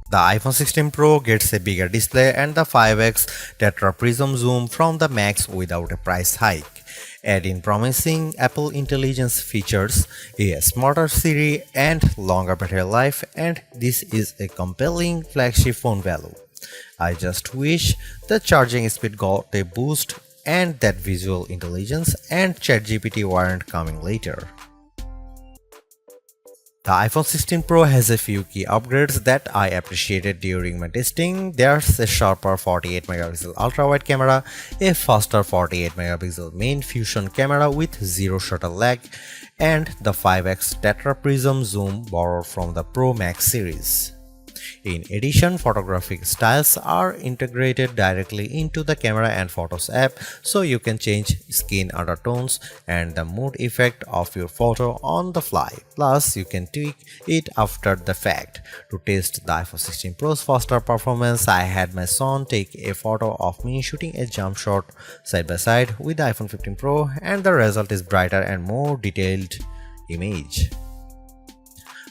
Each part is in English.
The iPhone 16 Pro gets a bigger display and the 5x tetra prism zoom from the Max without a price hike. Add in promising Apple Intelligence features, a smarter Siri and longer battery life, and this is a compelling flagship phone value. I just wish the charging speed got a boost and that visual intelligence and ChatGPT weren't coming later. The iPhone 16 Pro has a few key upgrades that I appreciated during my testing. There's a sharper 48 megapixel ultra-wide camera, a faster 48 megapixel main fusion camera with zero shutter lag, and the 5x tetra prism zoom borrowed from the Pro Max series. In addition, photographic styles are integrated directly into the Camera and Photos app, so you can change skin undertones and the mood effect of your photo on the fly. Plus, you can tweak it after the fact. To test the iPhone 16 Pro's faster performance, I had my son take a photo of me shooting a jump shot side by side with the iPhone 15 Pro, and the result is brighter and more detailed image.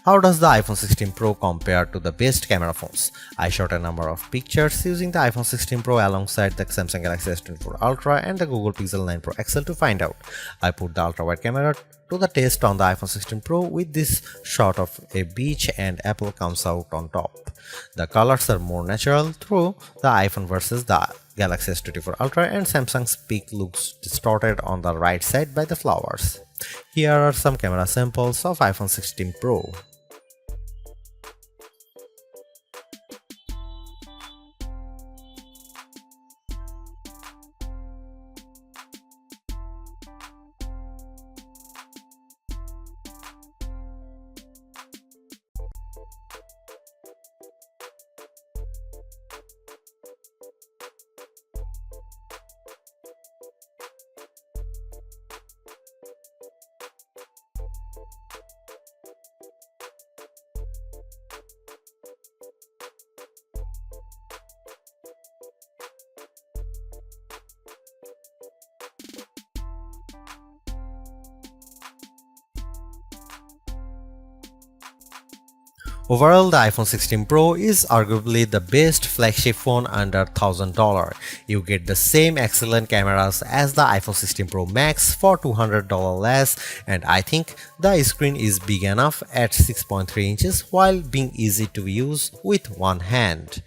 How does the iPhone 16 Pro compare to the best camera phones? I shot a number of pictures using the iPhone 16 Pro alongside the Samsung Galaxy S24 Ultra and the Google Pixel 9 Pro XL to find out. I put the ultra-wide camera to the test on the iPhone 16 Pro with this shot of a beach and Apple comes out on top. The colors are more natural through the iPhone versus the Galaxy S24 Ultra, and Samsung's peak looks distorted on the right side by the flowers. Here are some camera samples of iPhone 16 Pro. Overall, the iPhone 16 Pro is arguably the best flagship phone under $1,000. You get the same excellent cameras as the iPhone 16 Pro Max for $200 less, and I think the screen is big enough at 6.3 inches while being easy to use with one hand.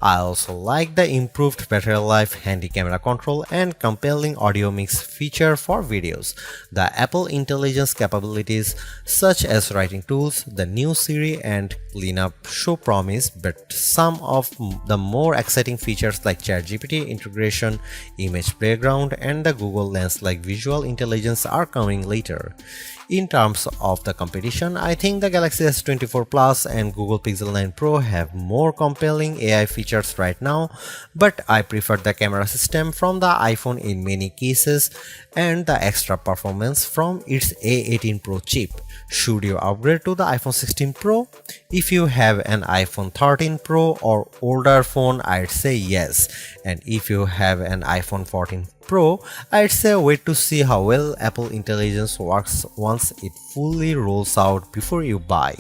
I also like the improved battery life, handy camera control, and compelling audio mix feature for videos. The Apple Intelligence capabilities such as writing tools, the new Siri, and cleanup show promise, but some of the more exciting features like ChatGPT integration, image playground, and the Google Lens like visual intelligence are coming later. In terms of the competition, I think the Galaxy S24 Plus and Google Pixel 9 Pro have more compelling AI features right now, but I prefer the camera system from the iPhone in many cases and the extra performance from its A18 Pro chip. Should you upgrade to the iPhone 16 Pro? If you have an iPhone 13 Pro or older phone, I'd say yes. And if you have an iPhone 14 Pro, I'd say wait to see how well Apple Intelligence works once it fully rolls out before you buy.